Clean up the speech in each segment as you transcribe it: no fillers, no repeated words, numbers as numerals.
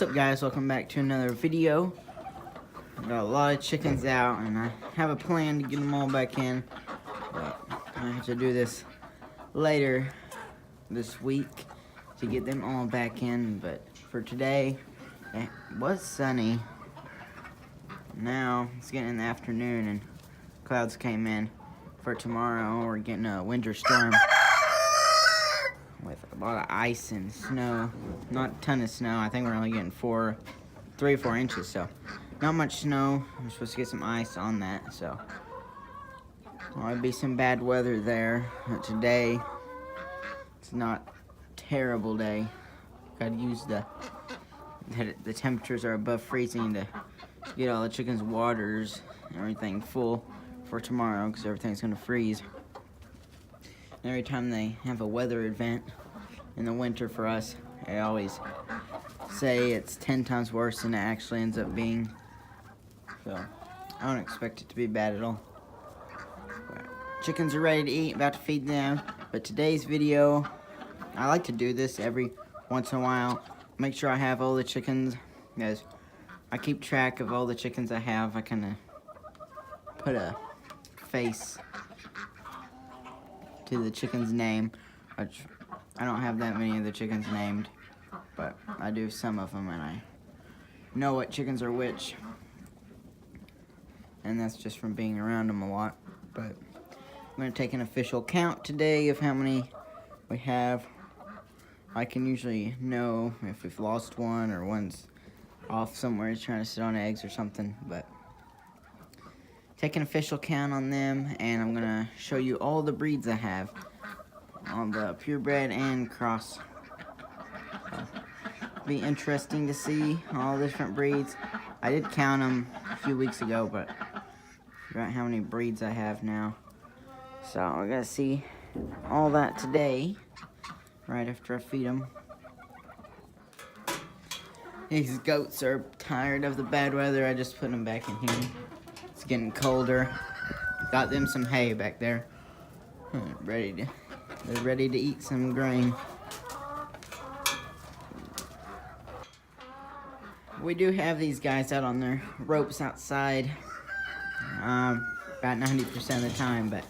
What's up, guys? Welcome back to another video. I got a lot of chickens out and I have a plan to get them all back in, but I have to do this later this week to get them all back in. But for today, it was sunny. Now it's getting in the afternoon and clouds came in. For tomorrow we're getting a winter storm with a lot of ice and snow. Not a ton of snow. I think we're only getting 3 or 4 inches, so not much snow. We're supposed to get some ice on that, so there'll be some bad weather there. But today it's not a terrible day. Gotta use the temperatures are above freezing to get all the chickens' waters and everything full for tomorrow, because everything's gonna freeze. And every time they have a weather event in the winter for us, they always say it's 10 times worse than it actually ends up being. So I don't expect it to be bad at all. But chickens are ready to eat, about to feed them. But today's video, I like to do this every once in a while. Make sure I have all the chickens, because I keep track of all the chickens I have. I kind of put a face to the chicken's name, which I don't have that many of the chickens named, but I do some of them, and I know what chickens are which, and that's just from being around them a lot. But I'm going to take an official count today of how many we have. I can usually know if we've lost one or one's off somewhere, he's trying to sit on eggs or something. But take an official count on them, and I'm gonna show you all the breeds I have, all the purebred and cross. So, be interesting to see all the different breeds. I did count them a few weeks ago, but I forgot how many breeds I have now. So we're gonna see all that today, right after I feed them. These goats are tired of the bad weather. I just put them back in here. It's getting colder. Got them some hay back there. They're ready to eat some grain. We do have these guys out on their ropes outside about 90% of the time, but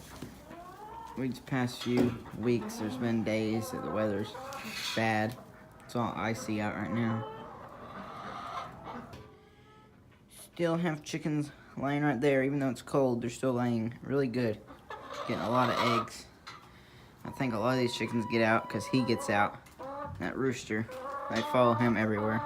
these past few weeks there's been days that the weather's bad. It's all icy out right now. Still have chickens laying right there. Even though it's cold, they're still laying really good, getting a lot of eggs. I think a lot of these chickens get out because he gets out. That rooster, they follow him everywhere.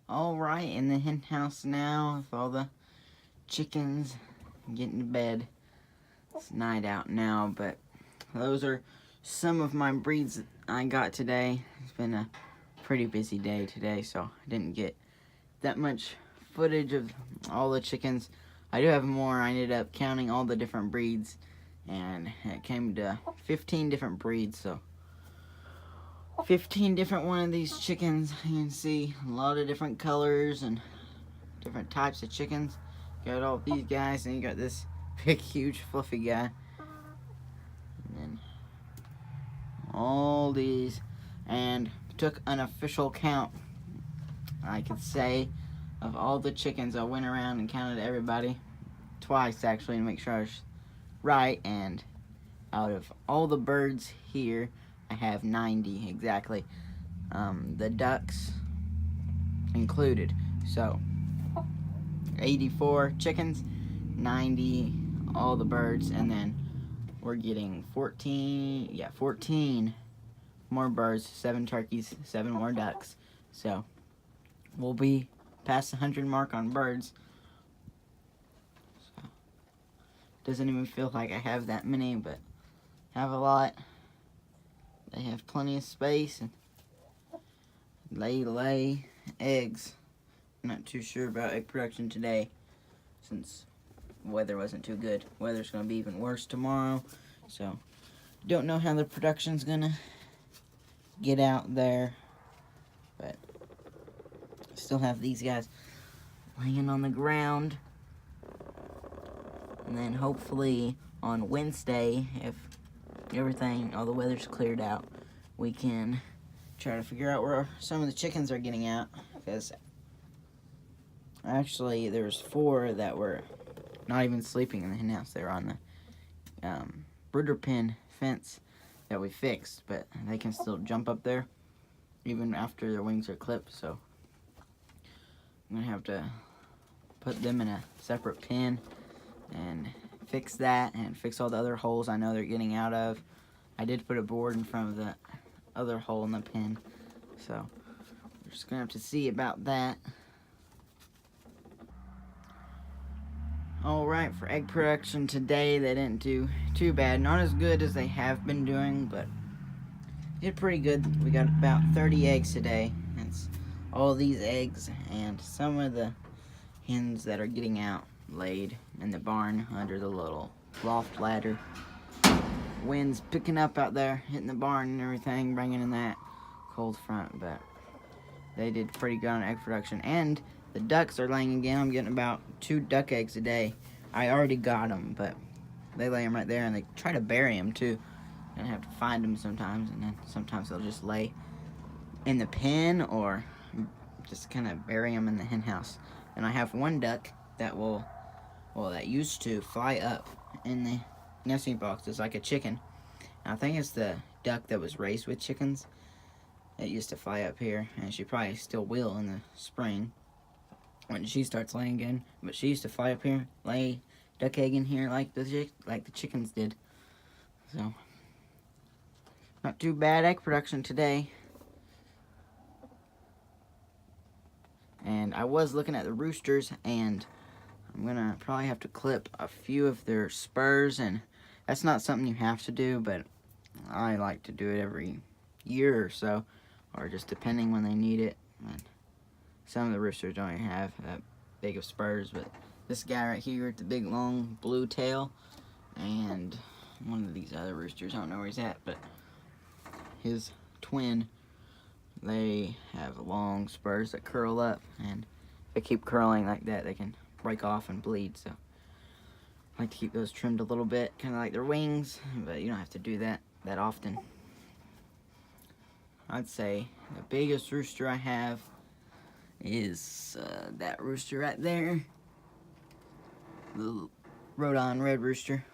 Alright, in the hen house now with all the chickens getting to bed. It's night out now, but those are some of my breeds that I got today. It's been a pretty busy day today, so I didn't get that much footage of all the chickens. I do have more. I ended up counting all the different breeds, and it came to 15 different breeds, so 15 different one of these chickens. You can see a lot of different colors and different types of chickens. Got all these guys, and you got this big, huge, fluffy guy. And then all these, and took an official count, I could say, of all the chickens. I went around and counted everybody twice, actually, to make sure I was right, and out of all the birds here, I have 90 exactly, the ducks included. So 84 chickens, 90 all the birds, and then we're getting 14 more birds, 7 turkeys, 7 more ducks. So we'll be past the 100 mark on birds. So doesn't even feel like I have that many, but I have a lot. They have plenty of space and lay eggs. I'm not too sure about egg production today since the weather wasn't too good. Weather's going to be even worse tomorrow, so don't know how the production's going to get out there, but still have these guys laying on the ground. And then hopefully on Wednesday, if everything, all the weather's cleared out, we can try to figure out where some of the chickens are getting out, because actually there's 4 that were not even sleeping in the hen house. They were on the brooder pen fence that we fixed, but they can still jump up there even after their wings are clipped, so I'm gonna have to put them in a separate pen and fix that and fix all the other holes I know they're getting out of. I did put a board in front of the other hole in the pen, so we're just gonna have to see about that. Alright, for egg production today, they didn't do too bad. Not as good as they have been doing, but did pretty good. We got about 30 eggs today. That's all these eggs, and some of the hens that are getting out laid in the barn under the little loft ladder. Wind's picking up out there, hitting the barn and everything, bringing in that cold front, but they did pretty good on egg production. And the ducks are laying again. I'm getting about 2 duck eggs a day. I already got them, but they lay them right there, and they try to bury them too. And I have to find them sometimes, and then sometimes they'll just lay in the pen or just kind of bury them in the hen house. And I have one duck that that used to fly up in the nesting box. It's like a chicken. And I think it's the duck that was raised with chickens. It used to fly up here, and she probably still will in the spring when she starts laying again. But she used to fly up here, lay duck egg in here like the chickens did. So not too bad egg production today. And I was looking at the roosters, and I'm gonna probably have to clip a few of their spurs, and that's not something you have to do, but I like to do it every year or so, or just depending when they need it. And some of the roosters don't even have that big of spurs, but this guy right here with the big long blue tail, and one of these other roosters, I don't know where he's at, but his twin, they have long spurs that curl up, and if they keep curling like that, they can break off and bleed. So I like to keep those trimmed a little bit, kind of like their wings, but you don't have to do that often. I'd say the biggest rooster I have is that rooster right there, the Rhode Island Red rooster.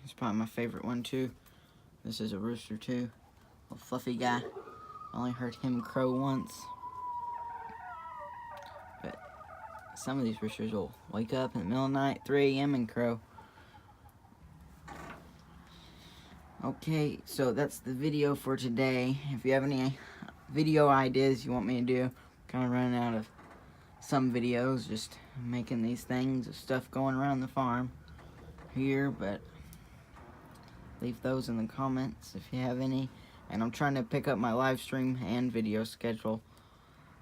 It's probably my favorite one too. This is a rooster too, a fluffy guy. I only heard him crow once, but some of these roosters will wake up in the middle of the night, 3 a.m. and crow. Okay, so that's the video for today. If you have any video ideas you want me to do, I'm kind of running out of some videos, just making these things, stuff going around the farm here, but leave those in the comments if you have any. And I'm trying to pick up my live stream and video schedule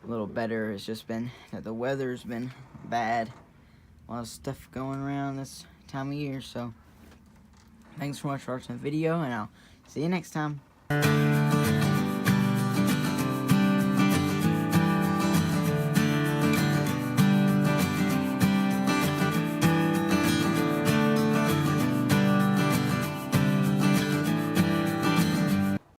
a little better. It's just been that the weather's been bad. A lot of stuff going around this time of year. So thanks so much for watching the video, and I'll see you next time.